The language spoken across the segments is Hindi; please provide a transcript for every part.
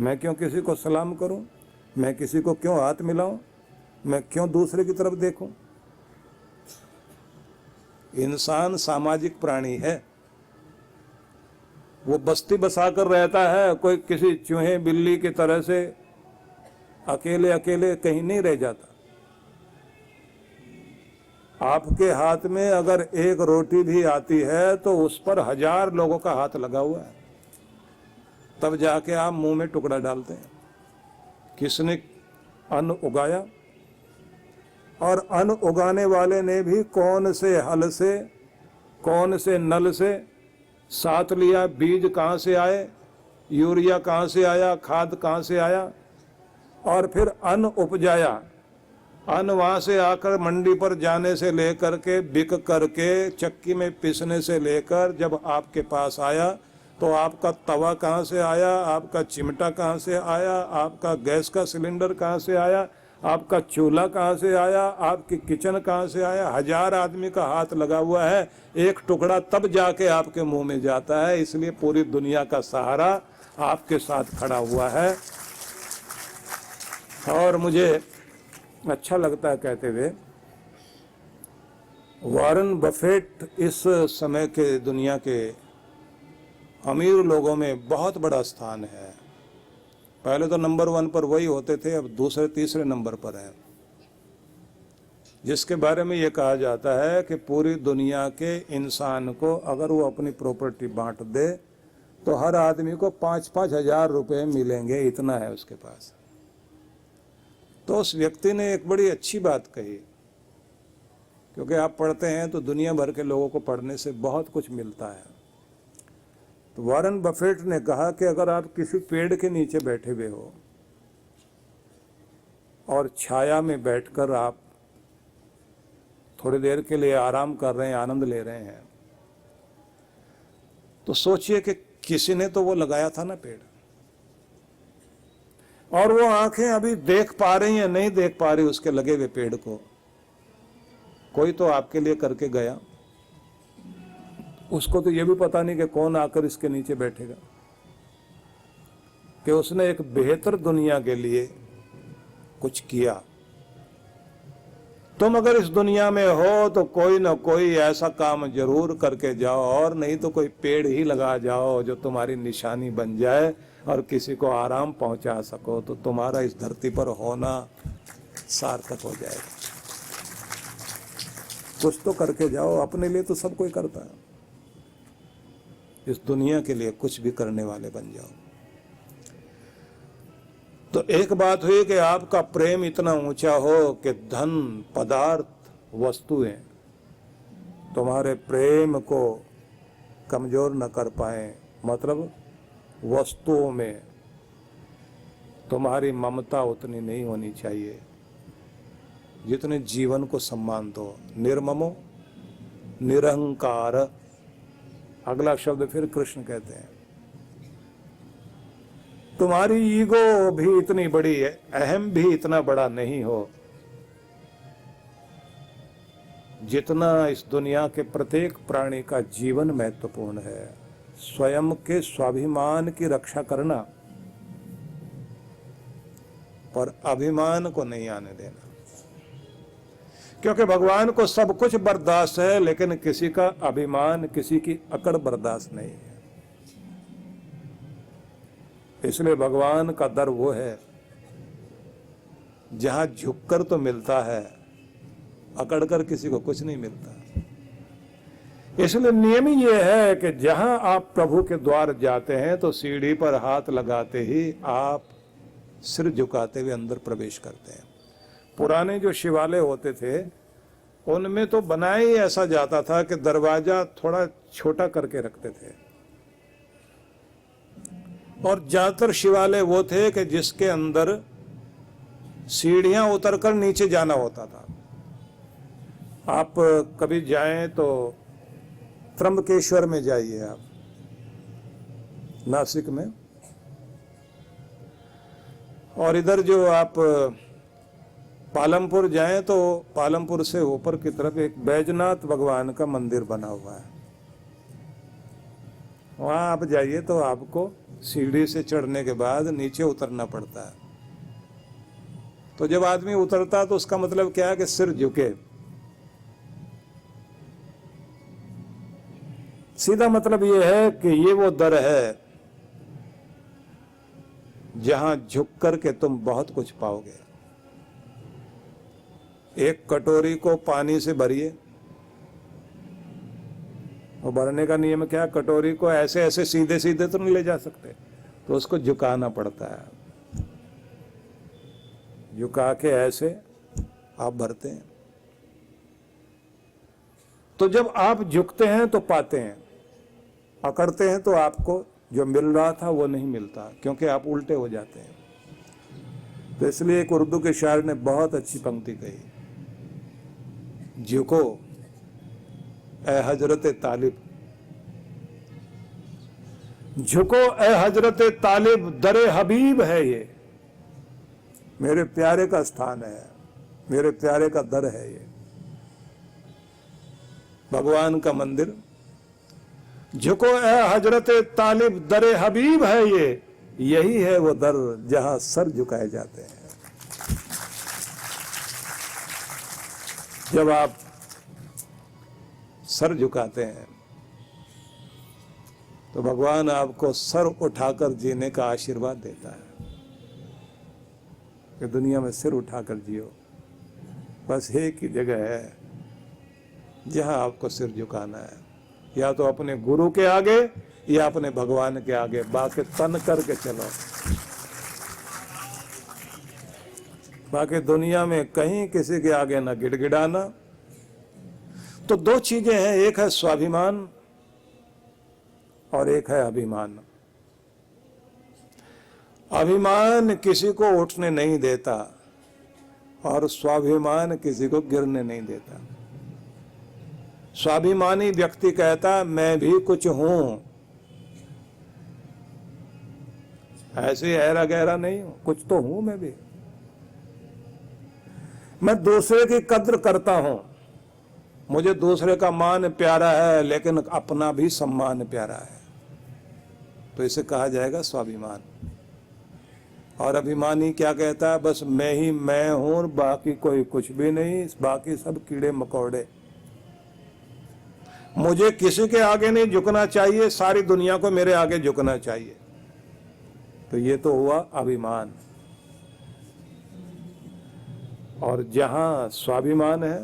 मैं क्यों किसी को सलाम करूं, मैं किसी को क्यों हाथ मिलाऊं, मैं क्यों दूसरे की तरफ देखूं। इंसान सामाजिक प्राणी है, वो बस्ती बसाकर रहता है, कोई किसी चूहे बिल्ली की तरह से अकेले अकेले कहीं नहीं रह जाता। आपके हाथ में अगर एक रोटी भी आती है तो उस पर 1000 लोगों का हाथ लगा हुआ है, तब जाके आप मुंह में टुकड़ा डालते हैं। किसने अन्न उगाया, और अन्न उगाने वाले ने भी कौन से हल से, कौन से नल से साथ लिया, बीज कहाँ से आए, यूरिया कहाँ से आया, खाद कहाँ से आया, और फिर अन्न उपजाया। अन्न वहाँ से आकर मंडी पर जाने से लेकर के बिक करके चक्की में पीसने से लेकर जब आपके पास आया तो आपका तवा कहाँ से आया, आपका चिमटा कहाँ से आया, आपका गैस का सिलेंडर कहाँ से आया, आपका चूल्हा कहाँ से आया, आपकी किचन कहाँ से आया। 1000 आदमी का हाथ लगा हुआ है, एक टुकड़ा तब जाके आपके मुंह में जाता है। इसलिए पूरी दुनिया का सहारा आपके साथ खड़ा हुआ है। और मुझे अच्छा लगता है कहते हुए, वॉरेन बफेट इस समय के दुनिया के अमीर लोगों में बहुत बड़ा स्थान है। पहले तो नंबर 1 पर वही होते थे, अब दूसरे तीसरे नंबर पर है, जिसके बारे में ये कहा जाता है कि पूरी दुनिया के इंसान को अगर वो अपनी प्रॉपर्टी बांट दे तो हर आदमी को 5-5 हजार रुपये मिलेंगे, इतना है उसके पास। तो उस व्यक्ति ने एक बड़ी अच्छी बात कही, क्योंकि आप पढ़ते हैं तो दुनिया भर के लोगों को पढ़ने से बहुत कुछ मिलता है। तो वॉरेन बफेट ने कहा कि अगर आप किसी पेड़ के नीचे बैठे हुए हो और छाया में बैठकर आप थोड़ी देर के लिए आराम कर रहे हैं, आनंद ले रहे हैं, तो सोचिए कि किसी ने तो वो लगाया था ना पेड़, और वो आंखें अभी देख पा रही हैं नहीं देख पा रही उसके लगे हुए पेड़ को, कोई तो आपके लिए करके गया। उसको तो ये भी पता नहीं कि कौन आकर इसके नीचे बैठेगा, कि उसने एक बेहतर दुनिया के लिए कुछ किया। तुम अगर इस दुनिया में हो तो कोई ना कोई ऐसा काम जरूर करके जाओ, और नहीं तो कोई पेड़ ही लगा जाओ जो तुम्हारी निशानी बन जाए और किसी को आराम पहुंचा सको, तो तुम्हारा इस धरती पर होना सार्थक हो जाएगा। कुछ तो करके जाओ, अपने लिए तो सब कोई करता है, इस दुनिया के लिए कुछ भी करने वाले बन जाओ। तो एक बात हुई कि आपका प्रेम इतना ऊंचा हो कि धन, पदार्थ, वस्तुएं तुम्हारे प्रेम को कमजोर न कर पाए। मतलब वस्तुओं में तुम्हारी ममता उतनी नहीं होनी चाहिए जितने जीवन को सम्मान दो। निर्ममो निरहंकार, अगला शब्द फिर कृष्ण कहते हैं। तुम्हारी ईगो भी इतनी बड़ी है, अहम भी इतना बड़ा नहीं हो जितना इस दुनिया के प्रत्येक प्राणी का जीवन महत्वपूर्ण है। स्वयं के स्वाभिमान की रक्षा करना, पर अभिमान को नहीं आने देना, क्योंकि भगवान को सब कुछ बर्दाश्त है, लेकिन किसी का अभिमान, किसी की अकड़ बर्दाश्त नहीं है। इसलिए भगवान का दर वो है जहां झुककर तो मिलता है, अकड़कर किसी को कुछ नहीं मिलता। इसलिए नियम ये है कि जहां आप प्रभु के द्वार जाते हैं तो सीढ़ी पर हाथ लगाते ही आप सिर झुकाते हुए अंदर प्रवेश करते हैं। पुराने जो शिवालय होते थे उनमें तो बनाया ही ऐसा जाता था कि दरवाजा थोड़ा छोटा करके रखते थे, और ज्यादातर शिवालय वो थे कि जिसके अंदर सीढ़ियां उतरकर नीचे जाना होता था। आप कभी जाएं तो त्र्यंबकेश्वर में जाइए, आप नासिक में, और इधर जो आप पालमपुर जाएं तो पालमपुर से ऊपर की तरफ एक बैजनाथ भगवान का मंदिर बना हुआ है। वहां आप जाइए तो आपको सीढ़ी से चढ़ने के बाद नीचे उतरना पड़ता है। तो जब आदमी उतरता है तो उसका मतलब क्या है कि सिर झुके। सीधा मतलब यह है कि ये वो दर है जहां झुक करके तुम बहुत कुछ पाओगे। एक कटोरी को पानी से भरिए, और भरने का नियम क्या? कटोरी को ऐसे ऐसे सीधे सीधे तो नहीं ले जा सकते, तो उसको झुकाना पड़ता है। झुका के ऐसे आप भरते हैं। तो जब आप झुकते हैं तो पाते हैं, अकड़ते हैं तो आपको जो मिल रहा था वो नहीं मिलता, क्योंकि आप उल्टे हो जाते हैं। तो इसलिए एक उर्दू के शायर ने बहुत अच्छी पंक्ति कही, झुको ए हजरत तालिब, झुको ए हजरत तालिब, दरे हबीब है ये, मेरे प्यारे का स्थान है, मेरे प्यारे का दर है ये, भगवान का मंदिर। झुको ए हजरत तालिब, दरे हबीब है ये, यही है वो दर जहां सर झुकाए जाते हैं। जब आप सर झुकाते हैं तो भगवान आपको सर उठाकर जीने का आशीर्वाद देता है कि दुनिया में सिर उठाकर जियो। बस एक ही जगह है जहां आपको सिर झुकाना है, या तो अपने गुरु के आगे या अपने भगवान के आगे, बाकी तन करके चलो। बाकी दुनिया में कहीं किसी के आगे ना गिड़गिड़ाना। तो दो चीजें हैं, एक है स्वाभिमान और एक है अभिमान। अभिमान किसी को उठने नहीं देता और स्वाभिमान किसी को गिरने नहीं देता। स्वाभिमानी व्यक्ति कहता मैं भी कुछ हूं, ऐसे ऐरा गहरा नहीं हूं, कुछ तो हूं मैं भी। मैं दूसरे की कद्र करता हूं, मुझे दूसरे का मान प्यारा है, लेकिन अपना भी सम्मान प्यारा है, तो इसे कहा जाएगा स्वाभिमान। और अभिमानी क्या कहता है? बस मैं ही मैं हूं, बाकी कोई कुछ भी नहीं, बाकी सब कीड़े मकोड़े। मुझे किसी के आगे नहीं झुकना चाहिए, सारी दुनिया को मेरे आगे झुकना चाहिए। तो ये तो हुआ अभिमान। और जहां स्वाभिमान है,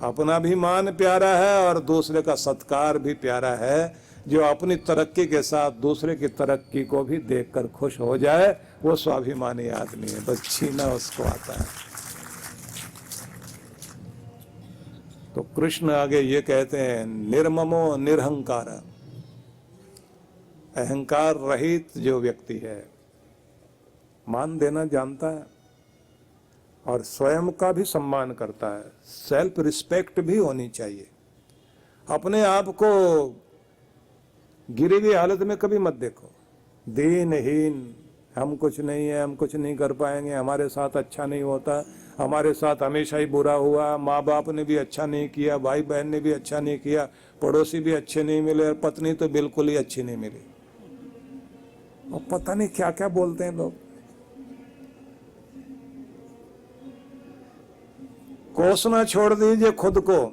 अपना भी मान प्यारा है और दूसरे का सत्कार भी प्यारा है, जो अपनी तरक्की के साथ दूसरे की तरक्की को भी देखकर खुश हो जाए, वो स्वाभिमानी आदमी है। बस छीना उसको आता है। तो कृष्ण आगे ये कहते हैं, निर्ममो निरहंकार, अहंकार रहित जो व्यक्ति है, मान देना जानता है और स्वयं का भी सम्मान करता है। सेल्फ रिस्पेक्ट भी होनी चाहिए। अपने आप को गिरी हुई हालत में कभी मत देखो, दीनहीन, हम कुछ नहीं है, हम कुछ नहीं कर पाएंगे, हमारे साथ अच्छा नहीं होता, हमारे साथ हमेशा ही बुरा हुआ, माँ बाप ने भी अच्छा नहीं किया, भाई बहन ने भी अच्छा नहीं किया, पड़ोसी भी अच्छे नहीं मिले, और पत्नी तो बिल्कुल ही अच्छी नहीं मिली। और पता नहीं क्या क्या बोलते हैं लोग। कोसना छोड़ दीजिए खुद को।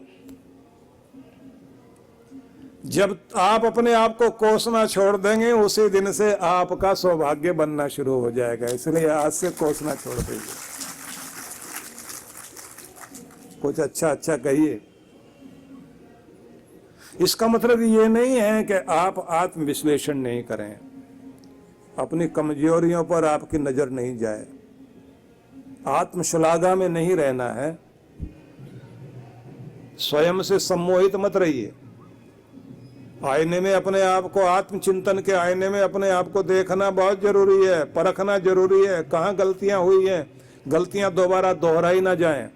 जब आप अपने आप को कोसना छोड़ देंगे, उसी दिन से आपका सौभाग्य बनना शुरू हो जाएगा। इसलिए आज से कोसना छोड़ दीजिए, कुछ अच्छा अच्छा कहिए। इसका मतलब ये नहीं है कि आप आत्मविश्लेषण नहीं करें, अपनी कमजोरियों पर आपकी नजर नहीं जाए, आत्मश्लाघा में नहीं रहना है, स्वयं से सम्मोहित मत रहिए। आईने में अपने आप को, आत्मचिंतन के आईने में अपने आप को देखना बहुत जरूरी है, परखना जरूरी है, कहाँ गलतियां हुई हैं, गलतियां दोबारा दोहराई ना जाएं।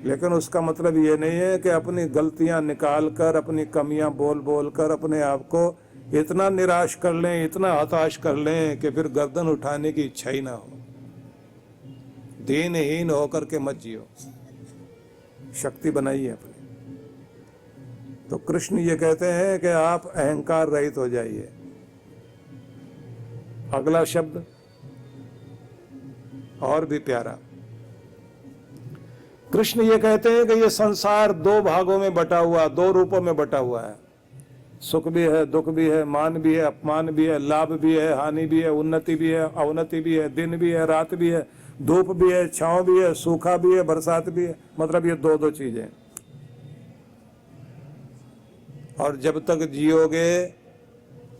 लेकिन उसका मतलब ये नहीं है कि अपनी गलतियां निकाल कर, अपनी कमियां बोल बोल कर अपने आप को इतना निराश कर लें, इतना हताश कर लें कि फिर गर्दन उठाने की इच्छा ही ना हो। दीनहीन होकर के मत जियो, शक्ति बनाइए अपनी। तो कृष्ण ये कहते हैं कि आप अहंकार रहित हो जाइए। अगला शब्द और भी प्यारा, कृष्ण ये कहते हैं कि ये संसार दो भागों में बटा हुआ, दो रूपों में बटा हुआ है। सुख भी है, दुख भी है, मान भी है, अपमान भी है, लाभ भी है, हानि भी है, उन्नति भी है, अवनति भी है, दिन भी है, रात भी है, धूप भी है, छांव भी है, सूखा भी है, बरसात भी है। मतलब ये दो दो चीजें। और जब तक जियोगे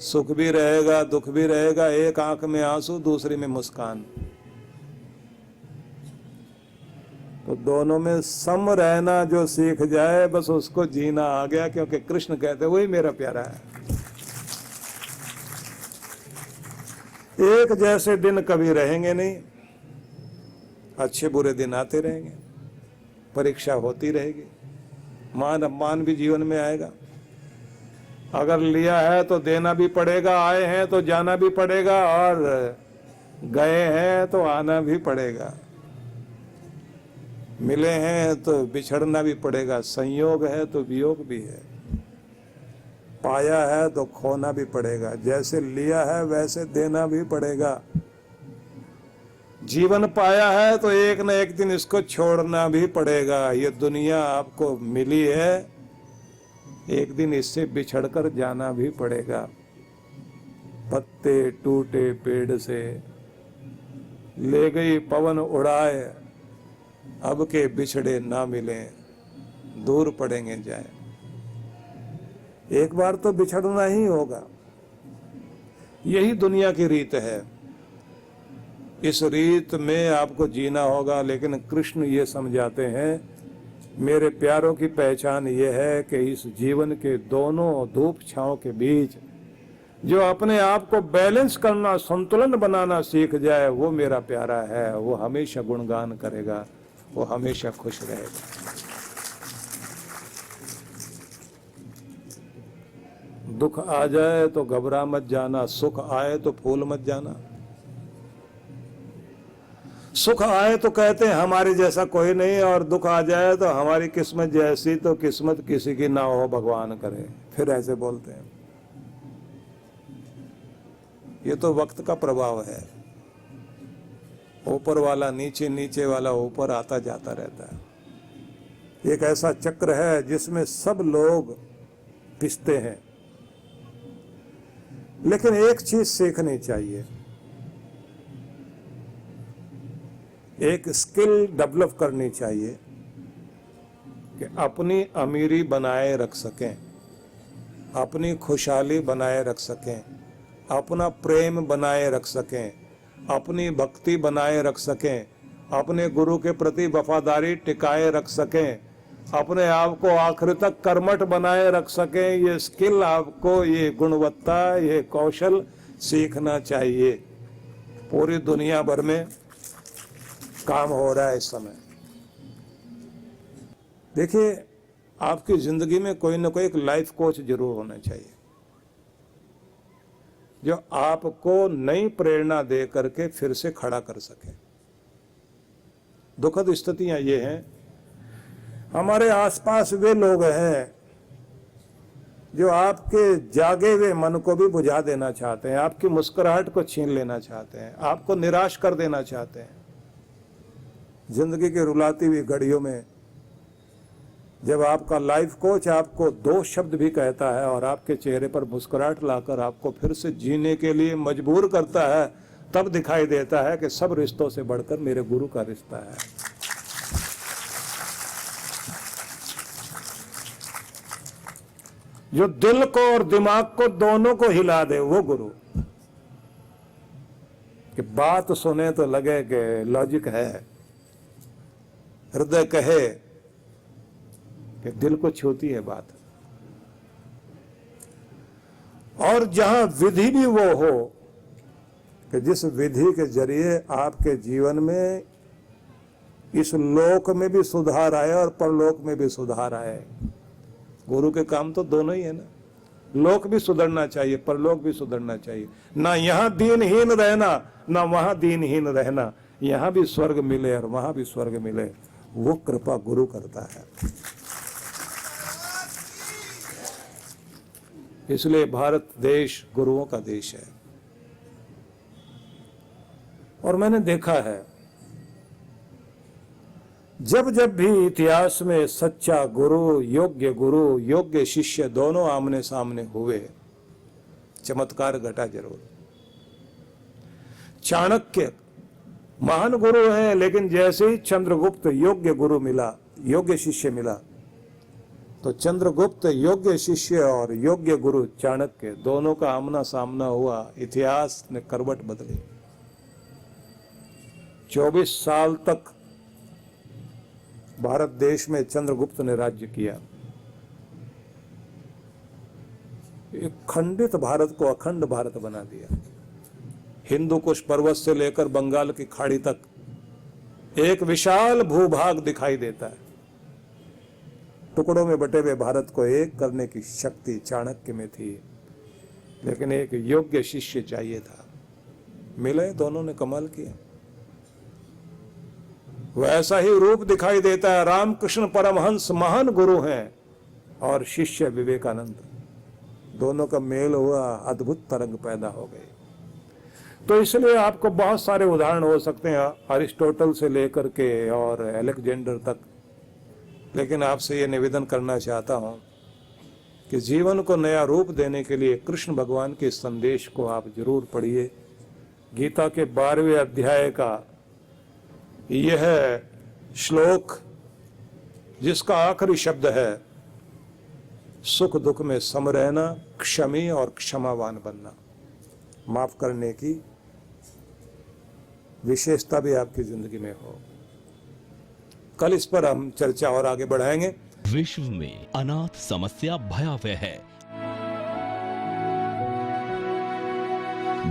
सुख भी रहेगा, दुख भी रहेगा, एक आंख में आंसू, दूसरी में मुस्कान। तो दोनों में सम रहना जो सीख जाए, बस उसको जीना आ गया, क्योंकि कृष्ण कहते वही मेरा प्यारा है। एक जैसे दिन कभी रहेंगे नहीं, अच्छे बुरे दिन आते रहेंगे, परीक्षा होती रहेगी, मान अपमान भी जीवन में आएगा। अगर लिया है तो देना भी पड़ेगा, आए हैं तो जाना भी पड़ेगा, और गए हैं तो आना भी पड़ेगा। मिले हैं तो बिछड़ना भी पड़ेगा, संयोग है तो वियोग भी है, पाया है तो खोना भी पड़ेगा, जैसे लिया है वैसे देना भी पड़ेगा। जीवन पाया है तो एक न एक दिन इसको छोड़ना भी पड़ेगा। ये दुनिया आपको मिली है, एक दिन इससे बिछड़कर जाना भी पड़ेगा। पत्ते टूटे पेड़ से, ले गई पवन उड़ाए, अब के बिछड़े ना मिले, दूर पड़ेंगे जाए। एक बार तो बिछड़ना ही होगा, यही दुनिया की रीत है। इस रीत में आपको जीना होगा। लेकिन कृष्ण ये समझाते हैं, मेरे प्यारों की पहचान ये है कि इस जीवन के दोनों धूप छांव के बीच जो अपने आप को बैलेंस करना, संतुलन बनाना सीख जाए, वो मेरा प्यारा है। वो हमेशा गुणगान करेगा, वो हमेशा खुश रहेगा। दुख आ जाए तो घबरा मत जाना, सुख आए तो फूल मत जाना। सुख आए तो कहते हैं हमारे जैसा कोई नहीं, और दुख आ जाए तो हमारी किस्मत जैसी तो किस्मत किसी की ना हो, भगवान करे, फिर ऐसे बोलते हैं। ये तो वक्त का प्रभाव है, ऊपर वाला नीचे, नीचे वाला ऊपर आता जाता रहता है। एक ऐसा चक्र है जिसमें सब लोग पिसते हैं। लेकिन एक चीज सीखनी चाहिए, एक स्किल डेवलप करनी चाहिए कि अपनी अमीरी बनाए रख सकें, अपनी खुशहाली बनाए रख सकें, अपना प्रेम बनाए रख सकें, अपनी भक्ति बनाए रख सकें, अपने गुरु के प्रति वफादारी टिकाए रख सकें, अपने आप को आखिर तक कर्मठ बनाए रख सकें। ये स्किल आपको, ये गुणवत्ता, ये कौशल सीखना चाहिए। पूरी दुनिया भर में काम हो रहा है इस समय। देखिए, आपकी जिंदगी में कोई ना कोई एक लाइफ कोच जरूर होना चाहिए, जो आपको नई प्रेरणा दे करके फिर से खड़ा कर सके। दुखद स्थितियां ये हैं, हमारे आसपास वे लोग हैं जो आपके जागे हुए मन को भी बुझा देना चाहते हैं, आपकी मुस्कुराहट को छीन लेना चाहते हैं, आपको निराश कर देना चाहते हैं। जिंदगी की रुलाती हुई घड़ियों में जब आपका लाइफ कोच आपको दो शब्द भी कहता है और आपके चेहरे पर मुस्कुराहट लाकर आपको फिर से जीने के लिए मजबूर करता है, तब दिखाई देता है कि सब रिश्तों से बढ़कर मेरे गुरु का रिश्ता है। जो दिल को और दिमाग को दोनों को हिला दे, वो गुरु। कि बात सुने तो लगे कि लॉजिक है, हृदय कहे कि दिल को छूती है बात, और जहां विधि भी वो हो कि जिस विधि के जरिए आपके जीवन में इस लोक में भी सुधार आए और परलोक में भी सुधार आए। गुरु के काम तो दोनों ही है ना, लोक भी सुधरना चाहिए, परलोक भी सुधरना चाहिए। ना यहां दीनहीन रहना, ना वहां दीनहीन रहना, यहां भी स्वर्ग मिले और वहां भी स्वर्ग मिले, वो कृपा गुरु करता है। इसलिए भारत देश गुरुओं का देश है। और मैंने देखा है, जब जब भी इतिहास में सच्चा गुरु, योग्य शिष्य दोनों आमने सामने हुए, चमत्कार घटा जरूर। चाणक्य महान गुरु है, लेकिन जैसे ही चंद्रगुप्त योग्य गुरु मिला, योग्य शिष्य मिला, तो चंद्रगुप्त योग्य शिष्य और योग्य गुरु चाणक्य दोनों का आमना सामना हुआ, इतिहास ने करवट बदली। 24 साल तक भारत देश में चंद्रगुप्त ने राज्य किया। एक खंडित भारत को अखंड भारत बना दिया। हिंदू कुश पर्वत से लेकर बंगाल की खाड़ी तक एक विशाल भूभाग दिखाई देता है। टुकड़ों में बटे हुए भारत को एक करने की शक्ति चाणक्य में थी, लेकिन एक योग्य शिष्य चाहिए था। मिले, दोनों ने कमाल किया। वैसा ही रूप दिखाई देता है। रामकृष्ण परमहंस महान गुरु हैं और शिष्य विवेकानंद, दोनों का मेल हुआ, अद्भुत तरंग पैदा हो गई। तो इसलिए आपको बहुत सारे उदाहरण हो सकते हैं, अरिस्टोटल से लेकर के और अलेक्जेंडर तक। लेकिन आपसे ये निवेदन करना चाहता हूं कि जीवन को नया रूप देने के लिए कृष्ण भगवान के संदेश को आप जरूर पढ़िए। गीता के 12वें अध्याय का यह श्लोक, जिसका आखिरी शब्द है सुख दुख में सम रहना, क्षमी और क्षमावान बनना, माफ करने की विशेषता भी आपकी जिंदगी में हो। कल इस पर हम चर्चा और आगे बढ़ाएंगे। विश्व में अनाथ समस्या भयावह है।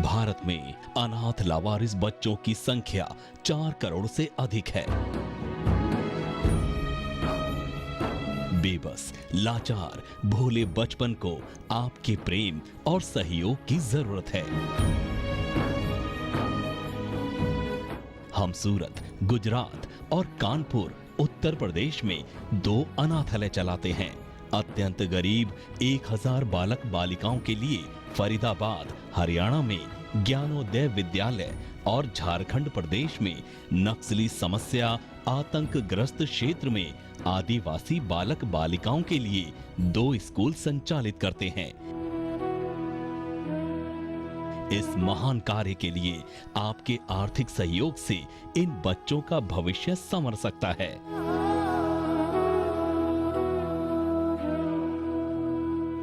भारत में अनाथ लावारिस बच्चों की संख्या 4 करोड़ से अधिक है। बेबस, लाचार, भोले बचपन को आपके प्रेम और सहयोग की जरूरत है। हम सूरत, गुजरात और कानपुर, उत्तर प्रदेश में 2 अनाथालय चलाते हैं। अत्यंत गरीब 1000 बालक बालिकाओं के लिए फरीदाबाद, हरियाणा में ज्ञानोदय विद्यालय और झारखंड प्रदेश में नक्सली समस्या आतंकग्रस्त क्षेत्र में आदिवासी बालक बालिकाओं के लिए 2 स्कूल संचालित करते हैं। इस महान कार्य के लिए आपके आर्थिक सहयोग से इन बच्चों का भविष्य संवर सकता है।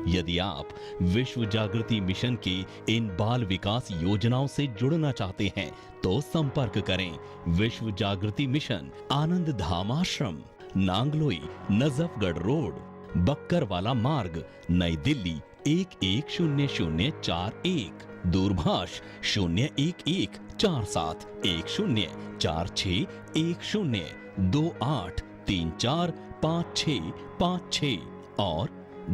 यदि आप विश्व जागृति मिशन की इन बाल विकास योजनाओं से जुड़ना चाहते हैं तो संपर्क करें। विश्व जागृति मिशन, आनंद धाम आश्रम, नांगलोई, नजफगढ़ रोड, बक्करवाला मार्ग, नई दिल्ली 110041, दूरभाष 0114710461028345656 और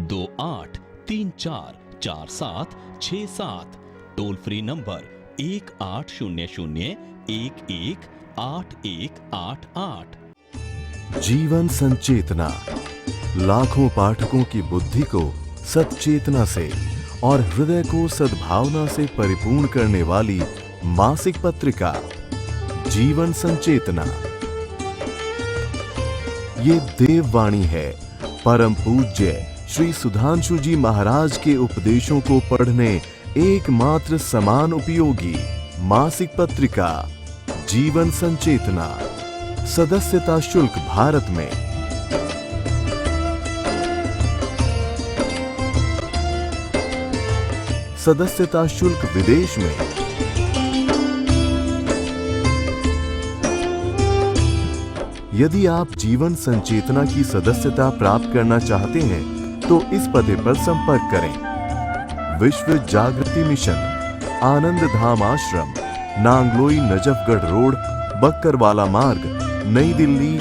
28344767। Toll free number 1800118188। जीवन संचेतना, लाखों पाठकों की बुद्धि को सच्चेतना से और हृदय को सद्भावना से परिपूर्ण करने वाली मासिक पत्रिका जीवन संचेतना। ये देववाणी है परम पूज्य श्री सुधांशु जी महाराज के उपदेशों को पढ़ने एकमात्र समान उपयोगी मासिक पत्रिका जीवन संचेतना। सदस्यता शुल्क भारत में सदस्यता शुल्क विदेश में। यदि आप जीवन संचेतना की सदस्यता प्राप्त करना चाहते हैं तो इस पते पर संपर्क करें। विश्व जागृति मिशन, आनंद धाम आश्रम, नांगलोई, नजफगढ़ रोड, बक्करवाला मार्ग, नई दिल्ली